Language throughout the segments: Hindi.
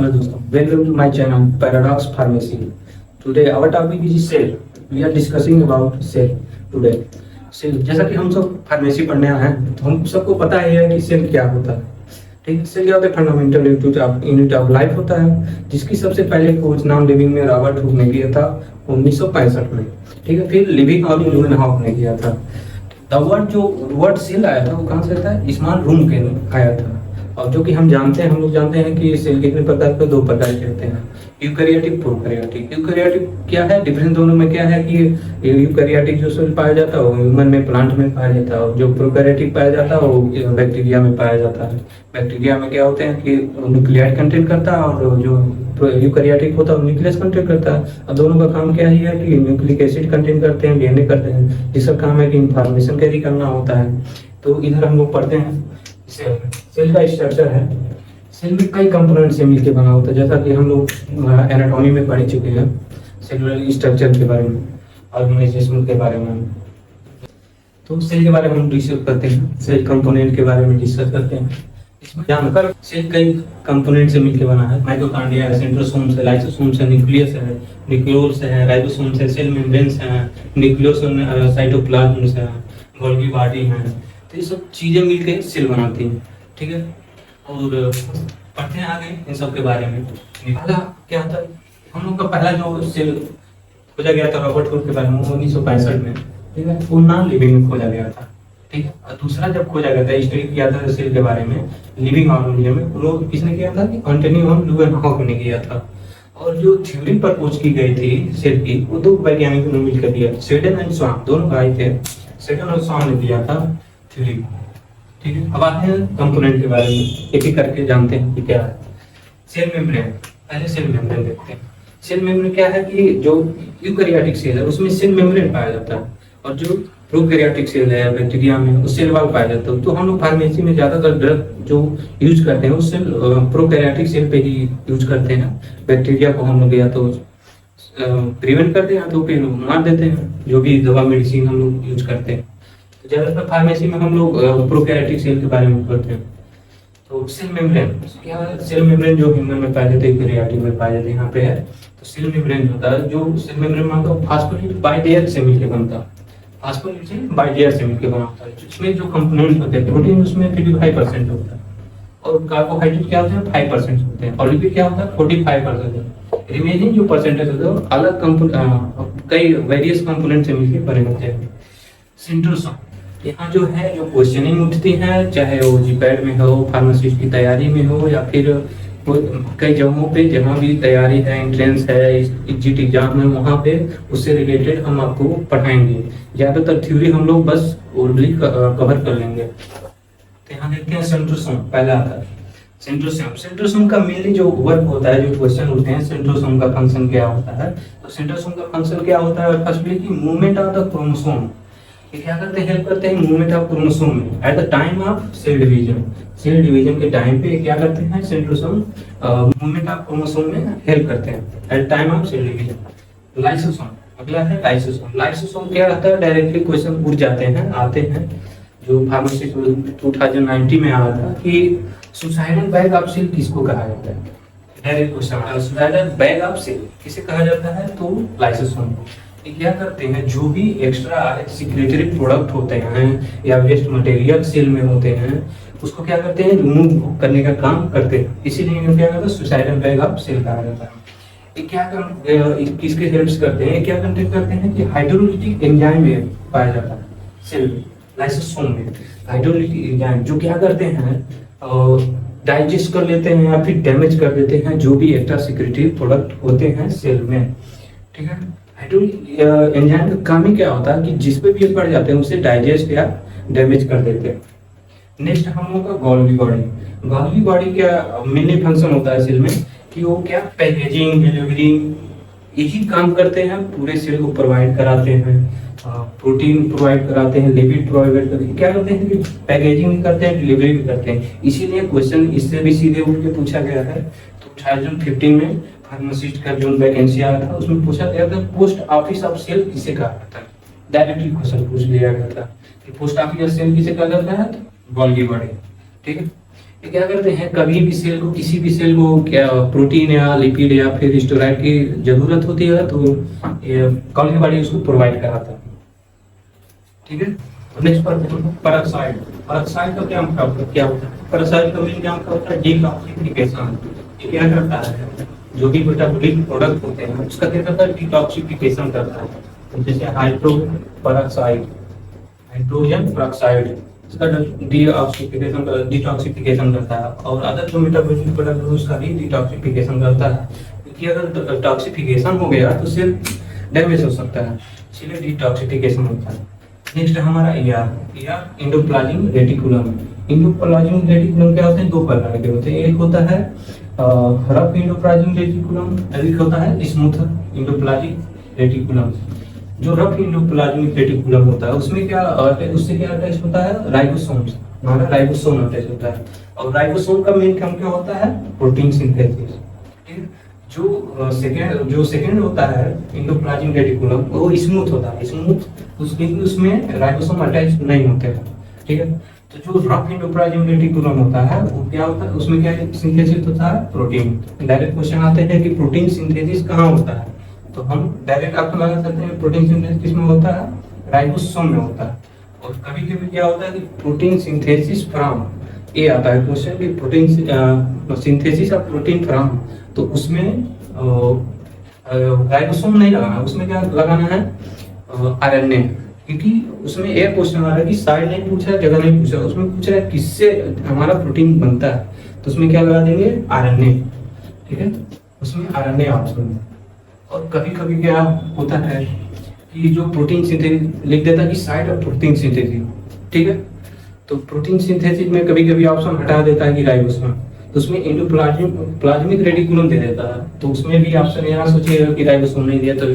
Hello दोस्तों, welcome to my channel Paradox Pharmacy. Today our topic is cell. We are discussing about cell today. Cell, जैसा कि हम सब फार्मेसी पढ़ने आए हैं तो हम सबको पता ही है कि सेल क्या होता है। ठीक है, सेल क्या होता है? फंडामेंटल यूनिट ऑफ लाइफ होता है, जिसकी सबसे पहले खोज नाम लिविंग में रॉबर्ट हुक ने किया था 1965 में। ठीक है, फिर लिविंग और ल्यूमेनहॉफ ने किया था। द वर्ड सेल आया था वो कहाँ से आता है? स्मॉल रूम के आया था। और जो कि हम लोग जानते हैं कि सेल कितने प्रकार के? दो प्रकार के होते हैं, यूकैरियोटिक, प्रोकैरियोटिक। यूकैरियोटिक क्या है? डिफरेंस दोनों में क्या है कि यूकैरियोटिक जो सेल पाया जाता है वो ह्यूमन में, प्लांट में पाया जाता है, और जो प्रोकैरियोटिक पाया जाता है वो बैक्टीरिया में पाया जाता है। बैक्टीरिया में क्या होते हैं कि न्यूक्लियाइड कंटेंट करता है, और जो यूकैरियोटिक होता है वो न्यूक्लियस कंटेंट करता है। और दोनों का काम क्या ही है कि न्यूक्लिक एसिड कंटेंट करते हैं, डीएनए करते हैं, जिसका काम है कि इंफॉर्मेशन कैरी करना होता है। तो इधर हम लोग पढ़ते हैं सेल का स्ट्रक्चर है। सेल में कई कंपोनेंट से मिलकर बना होता है, जैसा कि हम लोग एनाटॉमी में पढ़ चुके हैं, सेलुलर स्ट्रक्चर के बारे में, ऑर्गेनाइजेशन के बारे में। तो सेल के बारे में हम डिस्कस करते हैं, सेल कंपोनेंट के बारे में डिस्कस करते हैं। इसमें जानकर सेल कई कंपोनेंट से मिलकर बना है। माइटोकॉन्ड्रिया है, सेंट्रोसोम्स है, लाइसोसोम्स है, न्यूक्लियस है, न्यूक्लियोल्स है, राइबोसोम्स है, सेल मेम्ब्रेन्स है, न्यूक्लियोसोम, साइटोप्लाज्म्स है, गोल्गी बॉडी है। तो ये सब चीजें मिलकर सेल बनाती हैं। ठीक है, और पढ़ते हैं आगे इन सब के बारे में। पहला क्या था? हम लोग का पहला जो सेल खोजा गया था रॉबर्ट हुक के बारे में 1965 में। ठीक है, वो नॉन लिविंग में खोजा गया था। ठीक है, और दूसरा जब खोजा गया था, स्टडी किया था सेल के बारे में लिविंग ऑर्गेनिज्म में, वो किसने किया था? एंटनी वॉन ल्यूवेनहॉफ ने किया था। और जो थ्योरी प्रपोज की गई थी सेल की, वो दो वैज्ञानिकों ने मिलकर दिया, स्वेडन एंड स्वान, दोनों भाई थे, स्वेडन और स्वान ने दिया था थ्योरी। ठीक है, अब आते हैं कंपोनेंट के बारे में, एक एक करके जानते हैं कि क्या है। सेल मेम्ब्रेन, पहले सेल मेम्ब्रेन देखते हैं। सेल मेम्ब्रेन क्या है कि जो यूकैरियोटिक सेल है उसमें सेल मेम्ब्रेन पाया जाता है, और जो प्रोकैरियोटिक सेल है बैक्टीरिया में उस सेल वॉल पाया जाता है। तो हम लोग फार्मेसी में ज्यादातर ड्रग जो यूज करते हैं उस सेल प्रोकैरियोटिक सेल पे ही यूज करते हैं। बैक्टीरिया को हम लोग या तो प्रिवेंट करते हैं या तो फिर मार देते हैं, जो भी दवा मेडिसिन हम लोग यूज करते हैं। ज्यादातर फार्मेसी में हम लोग प्रोकैरियोटिक सेल के बारे में पढ़ते हैं। तो सेल मेम्ब्रेन क्या है? सेल मेम्ब्रेन जो ह्यूमन में पाए जाते हैं, यूकैरियोटिक में पाए जाते हैं, यहाँ पे है। तो सेल मेम्ब्रेन होता है, जो सेल मेम्ब्रेन बनता है फास्फोलिपिड बाइलेयर से मिलकर बनता है, फास्फोलिपिड बाइलेयर से मिलकर बना होता है। इसमें जो कंपोनेंट्स होते हैं, प्रोटीन उसमें 55% होता है, और कार्बोहाइड्रेट क्या होते हैं? 5% होते हैं, और लिपिड क्या होता है? 45%। रिमेनिंग जो परसेंटेज होता है अलग कई वेरियस कंपोनेंट से मिलकर बने होते हैं। सेंट्रोसोम, यहाँ जो है जो क्वेश्चनिंग उठती है, चाहे वो जीपैट में हो, फार्मासिस्ट की तैयारी में हो, या फिर कई जगहों पे जहाँ भी तैयारी है, एंट्रेंस है, एग्जिट एग्जाम है, वहाँ पे उससे रिलेटेड हम आपको पढ़ाएंगे। ज्यादातर थ्योरी हम लोग बस ओरली कवर कर लेंगे। तो यहाँ देखते हैं सेंट्रोसोम पहला आता है। सेंट्रोसोम का मेनली जो वर्क होता है, जो क्वेश्चन होते हैं, सेंट्रोसोम का फंक्शन क्या होता है? तो सेंट्रोसोम का फंक्शन क्या होता है? फर्स्टली की मूवमेंट ऑफ द क्रोमोसोम, ये क्या करते हैं? हेल्प करते हैं मूवमेंट ऑफ क्रोमोसोम में at the time of cell division. Cell division के टाइम पे क्या करते हैं? सेंट्रोसोम मूवमेंट ऑफ क्रोमोसोम में हेल्प करते हैं at time of cell division. Lysosome, अगला है लाइसोसोम। लाइसोसोम क्या होता है? डायरेक्टली क्वेश्चन उठ जाते हैं, आते हैं, जो फार्मेसी 2019 में आया था कि सुसाइडल बैग ऑफ सेल किसको कहा जाता है? Direct question, suicidal bag of cell किसे कहा जाता है? तो लाइसोसोम। क्या करते हैं? जो भी एक्स्ट्रा सिक्रेटरी प्रोडक्ट होते हैं या वेस्ट मटेरियल सेल में होते हैं, उसको क्या करते हैं? रिमूव करने का काम करते हैं। इसीलिए इन्हें क्या करते हैं? सुसाइडल बैग ऑफ सेल कहा जाता है। ये क्या किसके हेल्प्स करते हैं? क्या कंटेंट करते हैं कि हाइड्रोलिटिक एंजाइम में पाया जाता है सेल में, लाइसोसोम में। हाइड्रोलिटिक एंजाइम जो क्या करते हैं? डाइजेस्ट कर लेते हैं या फिर डैमेज कर देते हैं जो भी एक्स्ट्रा सिक्रेटरी प्रोडक्ट होते हैं सेल में। ठीक है, हाइड्रोलिक एंजाइम का काम ही क्या होता है कि जिस पे भी ये पड़ जाते हैं उसे डाइजेस्ट या डैमेज कर देते हैं। नेक्स्ट हम लोग का गोल्गी बॉडी। गोल्गी बॉडी क्या मेनली फंक्शन होता है सेल में कि वो क्या पैकेजिंग, डिलीवरी, यही काम करते हैं, पूरे सेल को प्रोवाइड कराते हैं, प्रोटीन प्रोवाइड कराते हैं, लिपिड प्रोवाइड करते हैं, क्या करते हैं कि पैकेजिंग भी करते हैं, डिलीवरी भी करते हैं। इसीलिए क्वेश्चन इससे भी सीधे उठ के पूछा गया है। तो 2015 में फार्मासिस्ट का जो वैकेंसी आया था उसमें पूछा गया था पोस्ट ऑफिस ऑफ सेल किसे कहा जाता है? डायरेक्टली क्वेश्चन पूछ लिया गया था कि पोस्ट ऑफिस ऑफ सेल किसे कहा जाता है? तो गोल्गी बॉडी। ठीक है, ये क्या करते हैं, कभी भी सेल को, किसी भी सेल को क्या प्रोटीन या लिपिड या फिर स्टेरॉइड की जरूरत होती है तो ये गोल्गी बॉडी उसको प्रोवाइड कराता है। ठीक है, नेक्स्ट पेरोक्साइड। पेरोक्साइड का क्या होता है? पेरोक्साइड का मेन काम क्या होता है? डिटॉक्सिफिकेशन। ये क्या करता है, जो भी मेटाबॉलिक प्रोडक्ट होते हैं उसका क्या करता है? डिटॉक्सिफिकेशन करता है। जैसे हाइड्रोजन पेरोक्साइड इसका डिटॉक्सिफिकेशन करता है, और अदर जो मेटाबॉलिक प्रोडक्ट है उसका भी डिटॉक्सिफिकेशन करता है, क्योंकि अगर डिटॉक्सिफिकेशन हो गया तो सिर्फ डैमेज हो सकता है, इसलिए डिटॉक्सिफिकेशन होता है। नेक्स्ट हमारा ER endoplasmic reticulum. Endoplasmic reticulum क्या होते हैं? दो प्रकार के होते हैं, एक होता है रफ एंडोप्लाज्मिक रेटिकुलम, एक होता है स्मूथ एंडोप्लाज्मिक रेटिकुलम। जो रफ एंडोप्लाज्मिक रेटिकुलम होता है उसमें क्या उससे क्या अटैच होता है? राइबोसोम। हमारा राइबोसोम अटैच होता है, और राइबोसोम का मेन काम क्या होता है? Protein synthesis. ठीक है, जो सेकंड होता है एंडोप्लाज्मिक रेटिकुलम वो स्मूथ होता है, स्मूथ उसमें राइबोसोम अटैच नहीं होते हैं। ठीक है, तो जो रफ एंडोप्लाज्मिक रेटिकुलम होता है वो क्या होता है? उसमें क्या सिंथेसिस होता है? प्रोटीन। डायरेक्ट क्वेश्चन आते हैं कि प्रोटीन सिंथेसिस कहाँ होता है, तो हम डायरेक्ट आपको लगा सकते हैं प्रोटीन सिंथेसिस किसमें होता है? राइबोसोम में होता है। और कभी कभी क्या होता है कि प्रोटीन सिंथेसिस फ्रॉम, ये आता है क्वेश्चन कि protein synthesis of protein from, तो उसमें राइबोसोम नहीं लगाना, उसमें क्या लगाना है? RNA। क्योंकि उसमें एक क्वेश्चन आ रहा है कि साइड नहीं पूछा है, जगह नहीं पूछा, उसमें पूछ रहा है किससे हमारा प्रोटीन बनता है, तो उसमें क्या लगा देंगे? RNA। ठीक है, उसमें RNA ऑप्शन है। और कभी कभी क्या होता है कि जो प्रोटीन सिंथेसिस लिख देता है कि साइड ऑफ प्रोटीन सिंथेसिस। ठीक है, तो प्रोटीन सिंथेसिस में कभी कभी ऑप्शन हटा देता है कि राइबोसोम, तो उसमें एंडोप्लाज्मिक रेटिकुलम दे देता है, तो उसमें भी ऑप्शन यहाँ सोचिएगा कि राइबोसोम नहीं दिया तो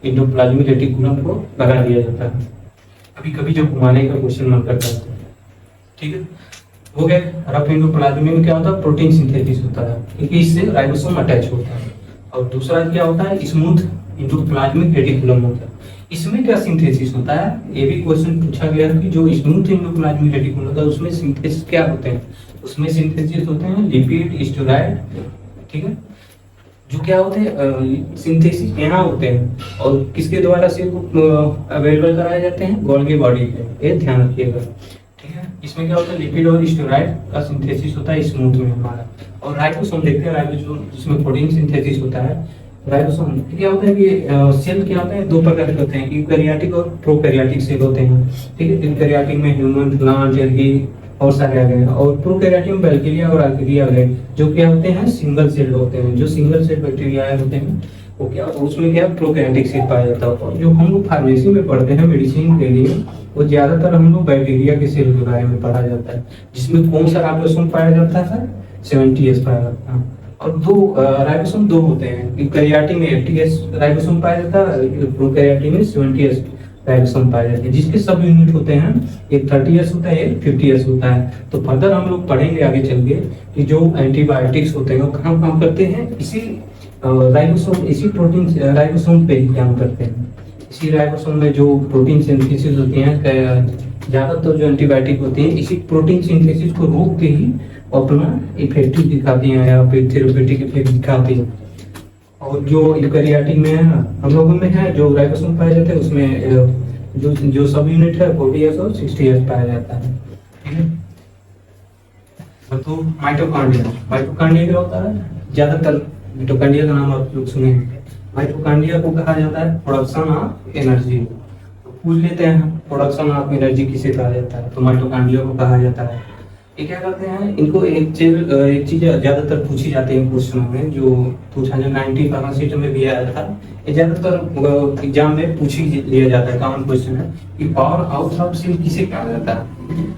एंडोप्लाज्मिक रेटिकुलम को लगा दिया जाता है। कभी कभी जो घुमाने का क्वेश्चन मन करता है। ठीक है, हो गया। रफ एंडोप्लाज्मिक में क्या होता है? प्रोटीन सिंथेसिस होता है, क्योंकि इससे राइबोसोम अटैच होता है। और दूसरा क्या होता है? स्मूथ एंडोप्लाज्मिक रेटिकुलम होता है। इसमें क्या सिंथेसिस होता है? ये भी क्वेश्चन पूछा गया है कि जो स्मूथ एंडोप्लाज्मिक रेटिकुलम होता है उसमें सिंथेसिस क्या होते हैं? उसमें सिंथेसिस होते हैं लिपिड, स्टेरॉइड। ठीक है, जो क्या होते हैं सिंथेसिस यहाँ होते हैं, और किसके द्वारा सेल को अवेलेबल कराए जाते हैं? गोल्गी बॉडी पे, ये ध्यान रखिएगा। ठीक है, इसमें क्या होता है? लिपिड और स्टेरॉइड का सिंथेसिस होता है स्मूथ में हमारा। और राइबोसोम देखते हैं, राइबोसोम जिसमें प्रोटीन सिंथेसिस होता है। राइबोसोम क्या होता है कि सेल क्या होते हैं? दो प्रकार के होते हैं, यूकैरियोटिक और प्रोकैरियोटिक सेल होते हैं। ठीक है, यूकैरियोटिक में ह्यूमन, प्लांट, एल्गी और सारे आ गए, और प्रोकैरियोटिक में बैक्टीरिया और आर्किया आ गए, जो क्या होते हैं? सिंगल सेल होते हैं। जो सिंगल सेल बैक्टीरिया होते हैं वो क्या, उसमें क्या प्रोकैरियोटिक सेल पाया जाता है। और जो हम लोग फार्मेसी में पढ़ते हैं मेडिसिन के लिए, वो ज्यादातर हम लोग बैक्टीरिया के सेल के बारे में पढ़ा जाता है, जिसमें कौन सा राइबोसोम पाया जाता है? 70S पाया जाता है। और दो राइबोसोम दो होते हैं, यूकैरियोटिक में 80S राइबोसोम पाया जाता है, प्रोकैरियोटिक में 70S राइबोसोम पाया जाता है, जिसके सब यूनिट होते हैं, एक 30S होता है, एक 50S होता है। तो फर्दर हम लोग पढ़ेंगे आगे चल के कि जो एंटीबायोटिक्स होते हैं वो कहाँ काम करते हैं? इसी राइबोसोम, इसी प्रोटीन राइबोसोम पे ही काम करते हैं। इसी राइबोसोम में जो प्रोटीन सिंथेसिस होती हैं, ज्यादातर जो एंटीबायोटिक होती हैं इसी प्रोटीन सिंथेसिस को रोक के ही अपना इफेक्टिव दिखाती हैं या फिर थेरेप्यूटिक इफेक्ट दिखाती हैं। और जो यूकैरियोटिक में है, हम लोगों में है, जो राइबोसोम पाया जाता है उसमें जो सब यूनिट है 40S और 60S पाया जाता है। ठीक है, तो माइटोकॉन्ड्रिया क्या होता है? ज्यादातर माइटोकॉन्ड्रिया का नाम आप लोग सुने। माइटोकॉन्ड्रिया को कहा जाता है प्रोडक्शन ऑफ एनर्जी। तो पूछ लेते हैं प्रोडक्शन ऑफ एनर्जी किसे कहा जाता है, तो माइटोकॉन्ड्रिया को कहा जाता है। ये क्या करते हैं? इनको एक चीज ज्यादातर पूछी जाती है क्वेश्चनों में, जो 2019 फार्मासिस्ट में भी आया था। ये ज्यादातर एग्जाम में पूछ ही लिया जाता है, कॉमन क्वेश्चन है कि पावर हाउस ऑफ सेल किसे कहा जाता है?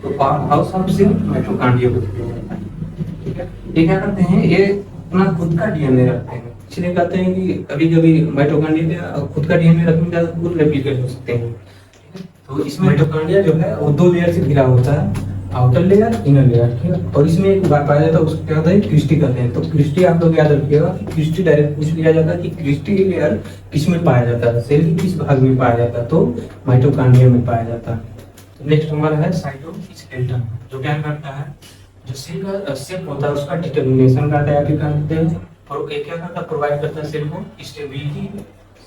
तो power house of cell mitochondria को कहा जाता है। ठीक है, ये क्या करते हैं? ये अपना खुद का डीएनए रखते हैं, इसलिए कहते हैं कि कभी कभी माइटोकॉन्ड्रिया खुद का डीएनए रखने में खुद रेप्लिकेट हो सकते हैं। तो इसमें माइटोकॉन्ड्रिया जो है वो दो लेयर से घिरा होता है, आउटर लेयर, इनर लेयर। ठीक है, और इसमें एक बार पाया जाता है, उसको क्या होता है? क्रिस्टी कहते हैं। तो क्रिस्टी आप लोग याद रखिएगा कि क्रिस्टी डायरेक्ट पूछ लिया जाता है कि क्रिस्टी लेयर किस में पाया जाता है, सेल के किस भाग में पाया जाता है, तो माइटोकॉन्ड्रिया में पाया जाता है। तो नेक्स्ट हमारा है साइटोस्केलेटन, जो क्या करता है? जो सेल का शेप होता है उसका डिटर्मिनेशन करता है, क्या करते हैं, और एक क्या करता है, प्रोवाइड करता है सेल को स्टेबिलिटी,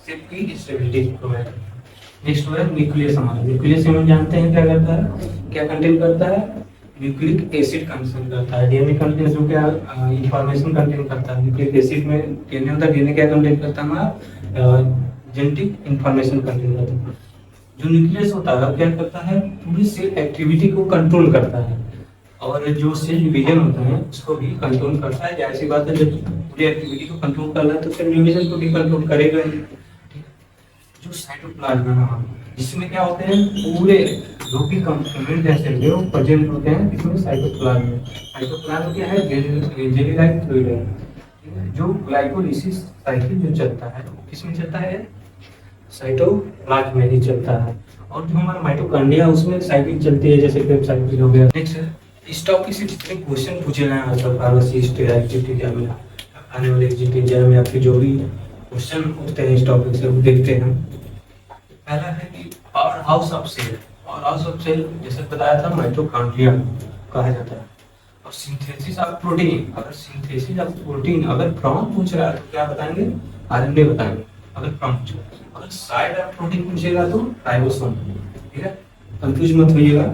शेप की स्टेबिलिटी प्रोवाइड करता है। नेक्स्ट है न्यूक्लियस। हमारा न्यूक्लियस हम जानते हैं क्या करता है, क्या कंटेन करता है, न्यूक्लिक एसिड कंटेन करता है। डीएनए कंटेन जो क्या इंफॉर्मेशन कंटेन करता है, न्यूक्लिक एसिड में डीएनए होता है, डीएनए क्या कंटेन करता है हमारा, जेनेटिक इंफॉर्मेशन कंटेन करता है। जो न्यूक्लियस होता है क्या करता है, पूरी सेल एक्टिविटी को कंट्रोल करता है, और जो सेल डिवीजन होता है उसको भी कंट्रोल करता है। ऐसी बात है, जब पूरी एक्टिविटी को कंट्रोल कर रहा है तो सेल डिवीजन को भी कंट्रोल करेगा ही। जो साइटोप्लाज्म है, जिसमें क्या होते हैं, पूरे जो भी कंपोनेंट है सेल के वो प्रेजेंट होते हैं इसमें साइटोप्लाज्म में। साइटोप्लाज्म क्या है, जेली लाइक फ्लूइड है, ठीक है? जो ग्लाइकोलिसिस साइकिल जो चलता है किसमें चलता है, साइटोप्लाज्म में ही चलता है। और जो हमारा माइटोकॉन्ड्रिया उसमें साइकिल चलती है, जैसे पेप्टाइड साइकिल हो गया। नेक्स्ट इस टॉपिक से जितने क्वेश्चन पूछे गए हैं मतलब फार्मासिस्ट एग्जिट एग्जाम में, आने वाले एग्जिट एग्जाम में, या फिर जो भी क्वेश्चन होते हैं इस टॉपिक से वो देखते हैं। पहला है कि power house of cell. Power house of cell जैसे बताया था माइटोकॉन्ड्रिया कहा जाता है। और सिंथेसिस ऑफ प्रोटीन, अगर सिंथेसिस ऑफ प्रोटीन अगर फ्रॉम पूछ रहा है तो क्या बताएंगे, आरएनए बताएंगे। अगर फ्रॉम पूछ रहा है, अगर साइड ऑफ प्रोटीन पूछेगा तो राइबोसोम, ठीक है, कंफ्यूज मत होइएगा,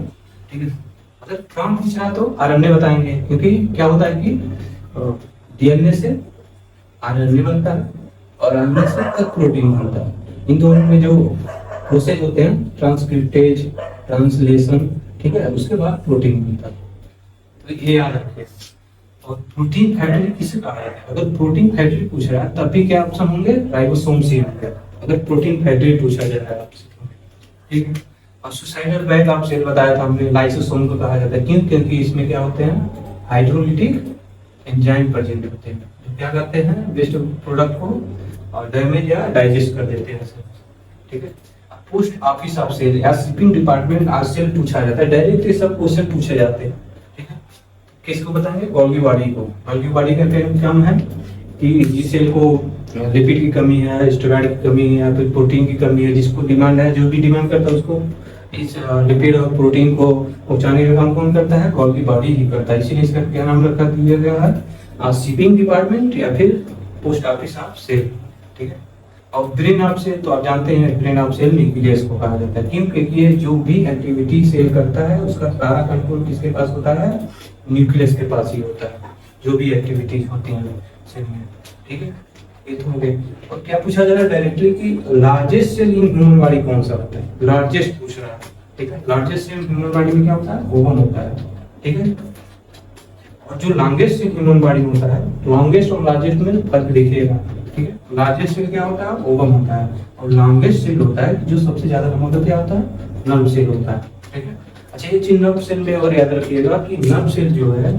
ठीक है। अगर फ्रॉम पूछ रहा है तो आरएनए बताएंगे, क्योंकि क्या होता है कि डीएनए से आरएनए बनता है और आरएनए से तक प्रोटीन बनता है। इन दोनों में जो प्रोसेस होते हैं, ट्रांसक्रिप्टेज, ट्रांसलेशन, ठीक है, उसके बाद प्रोटीन बनता है। तो ये याद रखिए। और प्रोटीन फैक्ट्री किसे कहा जाता है, अगर प्रोटीन फैक्ट्री पूछ रहा है तब भी क्या ऑप्शन होंगे, राइबोसोम सी होंगे, अगर प्रोटीन फैक्ट्री पूछा जा रहा है आपसे, ठीक है। और सुसाइडल बैग आप सेल बताया था हमने, लाइसोसोम को कहा जाता है, क्यों, क्योंकि इसमें क्या होते हैं, हाइड्रोलिटिक एंजाइम प्रेजेंट होते हैं, जो क्या करते हैं, वेस्ट प्रोडक्ट को डैमेज या डाइजेस्ट कर देते हैं, ठीक है। पोस्ट ऑफिस ऑफ सेल या शिपिंग डिपार्टमेंट आज सेल पूछा जाता है, डायरेक्ट सब क्वेश्चन पूछे जाते हैं, ठीक है। किसको बताएंगे, गोल्गी बॉडी को। गोल्गी बॉडी का क्या है कि जिस सेल को लिपिड की कमी है, स्टेरॉइड की कमी है, या फिर प्रोटीन की कमी है, जिसको डिमांड है, जो भी डिमांड करता है उसको इस लिपिड और प्रोटीन को पहुंचाने का काम कौन करता है, गोल्गी बॉडी ही करता है। इसीलिए इसका क्या नाम रखा दिया गया है, शिपिंग डिपार्टमेंट या फिर पोस्ट ऑफिस ऑफ सेल, ठीक है। और ब्रेन ऑफ सेल तो आप जानते हैं, ब्रेन ऑफ सेल न्यूक्लियस को कहा जाता है, क्यों, क्योंकि ये जो भी एक्टिविटी सेल करता है उसका सारा कंट्रोल किसके पास होता है, न्यूक्लियस के पास ही होता है, जो भी एक्टिविटीज होती हैं सेल में, ठीक है। ये तो हो गए। और क्या पूछा जा रहा है डायरेक्टली कि largest cell in human body कौन सा होता है, लार्जेस्ट पूछ रहा है, ठीक है। लार्जेस्ट सेल ह्यूमन बॉडी में क्या होता है, ओवम होता है, ठीक है। और जो लॉन्गेस्ट सेल ह्यूमन बॉडी में होता है, लॉन्गेस्ट और लार्जेस्ट में फर्क देखिएगा, ठीक है। लार्जेस्ट सेल क्या होता है, ओवम होता है, और लॉन्गेस्ट सेल होता है जो सबसे ज्यादा लंबा क्या होता है, नर्व सेल होता है, ठीक है। अच्छा, ये चीज नर्व सेल में और याद रखिएगा कि नर्व सेल जो है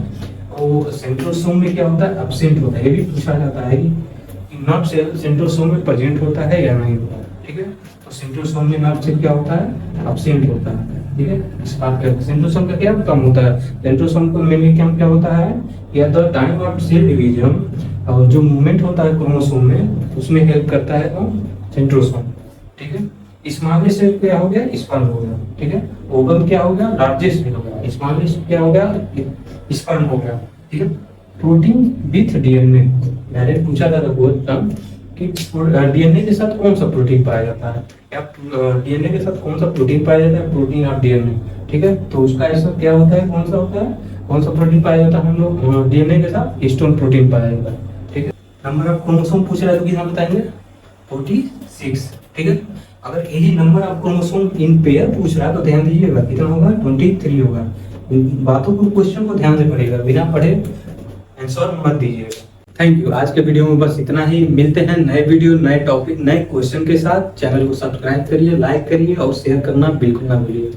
वो सेंट्रोसोम में क्या होता है, एब्सेंट होता है। ये भी पूछा जाता है कि नर्व सेल सेंट्रोसोम में प्रेजेंट होता है या नहीं होता है, ठीक है। तो सेंट्रोसोम में नर्व सेल क्या होता है, एब्सेंट होता है, ठीक है। इस बात का सेंट्रोसोम का क्या काम होता है, सेंट्रोसोम को मेनली क्या होता है, या the time of cell division, और जो मूवमेंट होता है क्रोमोसोम में उसमें हेल्प करता है वो सेंट्रोसोम, ठीक है। स्मॉलेस्ट सेल क्या हो गया, स्पर्म हो गया, ठीक है। ओवम क्या हो गया, लार्जेस्ट सेल हो गया, स्मॉलेस्ट क्या हो गया, स्पर्म हो गया, ठीक है। प्रोटीन विथ डीएनए, डायरेक्ट पूछा था क्वेश्चन कि डीएनए के साथ कौन सा प्रोटीन पाया जाता है, या डीएनए के साथ कौन सा प्रोटीन पाया जाता है, प्रोटीन ऑफ डीएनए, ठीक है। तो उसका ऐसा क्या होता है, कौन सा होता है, कौन सा प्रोटीन पाया जाता है, हम लोग डीएनए के साथ हिस्टोन प्रोटीन पाया जाता है, ठीक है। नंबर ऑफ क्रोमोसोम पूछ रहा है तो कितना बताएंगे, 46, ठीक है। अगर यही number of chromosome in pair पूछ रहा है तो ध्यान दीजिएगा कितना होगा, 23 होगा। बातों को, क्वेश्चन को ध्यान से पढ़ेगा, बिना पढ़े आंसर मत दीजिएगा। Thank you. आज के वीडियो में बस इतना ही। मिलते हैं नए वीडियो, नए टॉपिक, नए क्वेश्चन के साथ। चैनल को सब्सक्राइब करिए, लाइक करिए और शेयर करना बिल्कुल ना भूलिए।